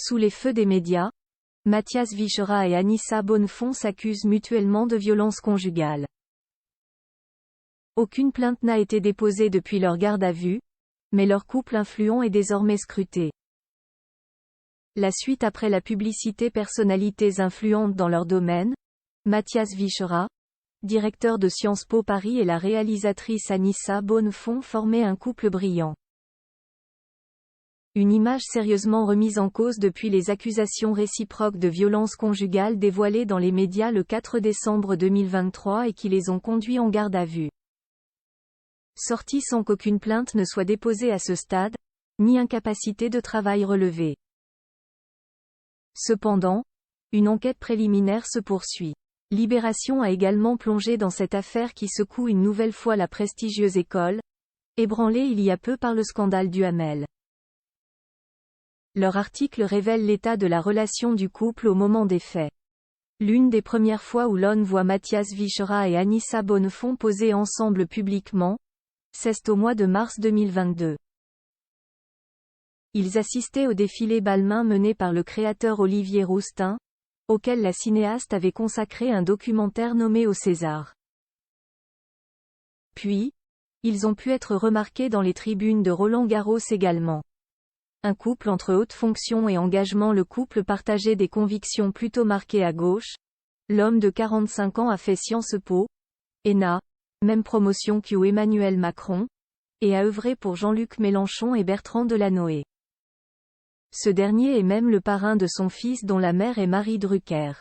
Sous les feux des médias, Mathias Vichera et Anissa Bonnefond s'accusent mutuellement de violences conjugales. Aucune plainte n'a été déposée depuis leur garde à vue, mais leur couple influent est désormais scruté. La suite après la publicité personnalités influentes dans leur domaine, Mathias Vichera, directeur de Sciences Po Paris et la réalisatrice Anissa Bonnefond formaient un couple brillant. Une image sérieusement remise en cause depuis les accusations réciproques de violences conjugales dévoilées dans les médias le 4 décembre 2023 et qui les ont conduits en garde à vue. Sortis sans qu'aucune plainte ne soit déposée à ce stade, ni incapacité de travail relevée. Cependant, une enquête préliminaire se poursuit. Libération a également plongé dans cette affaire qui secoue une nouvelle fois la prestigieuse école, ébranlée il y a peu par le scandale Duhamel. Leur article révèle l'état de la relation du couple au moment des faits. L'une des premières fois où l'on voit Mathias Vichera et Anissa Bonnefond poser ensemble publiquement, c'est au mois de mars 2022. Ils assistaient au défilé Balmain mené par le créateur Olivier Rousteing, auquel la cinéaste avait consacré un documentaire nommé Au César. Puis, ils ont pu être remarqués dans les tribunes de Roland-Garros également. Un couple entre haute fonction et engagement. Le couple partageait des convictions plutôt marquées à gauche. L'homme de 45 ans a fait Sciences Po, ENA, même promotion qu'Emmanuel Emmanuel Macron, et a œuvré pour Jean-Luc Mélenchon et Bertrand Delanoë. Ce dernier est même le parrain de son fils dont la mère est Marie Drucker.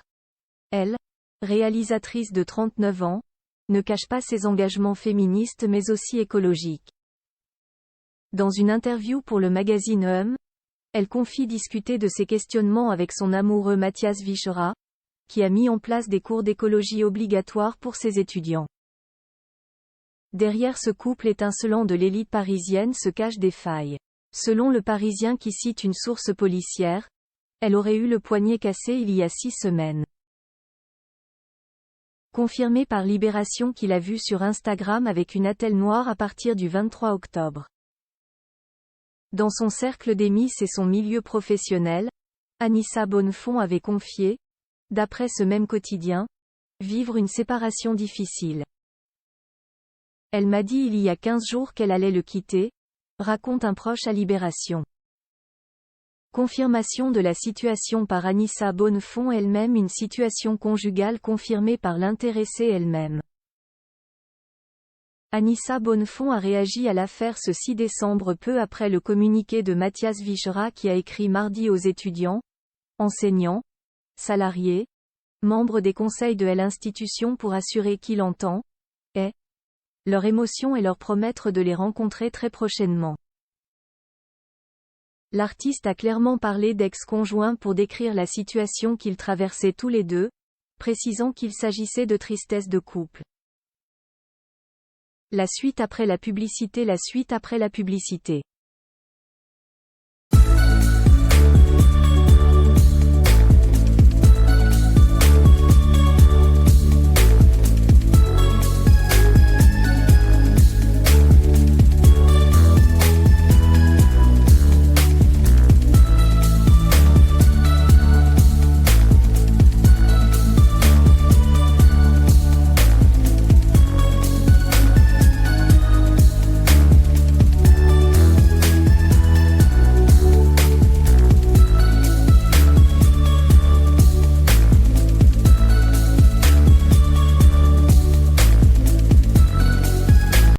Elle, réalisatrice de 39 ans, ne cache pas ses engagements féministes mais aussi écologiques. Dans une interview pour le magazine elle confie discuter de ses questionnements avec son amoureux Mathias Vichera, qui a mis en place des cours d'écologie obligatoires pour ses étudiants. Derrière ce couple étincelant de l'élite parisienne se cachent des failles. Selon le Parisien qui cite une source policière, elle aurait eu le poignet cassé il y a 6 semaines. Confirmé par Libération qu'il a vu sur Instagram avec une attelle noire à partir du 23 octobre. Dans son cercle d'amis et son milieu professionnel, Anissa Bonnefond avait confié, d'après ce même quotidien, vivre une séparation difficile. Elle m'a dit il y a 15 jours qu'elle allait le quitter, raconte un proche à Libération. Confirmation de la situation par Anissa Bonnefond elle-même. Une situation conjugale confirmée par l'intéressée elle-même. Anissa Bonnefond a réagi à l'affaire ce 6 décembre peu après le communiqué de Mathias Vichera qui a écrit mardi aux étudiants, enseignants, salariés, membres des conseils de l'institution pour assurer qu'il entend, leur émotion et leur promettre de les rencontrer très prochainement. L'artiste a clairement parlé d'ex-conjoint pour décrire la situation qu'ils traversaient tous les deux, précisant qu'il s'agissait de tristesse de couple. La suite après la publicité.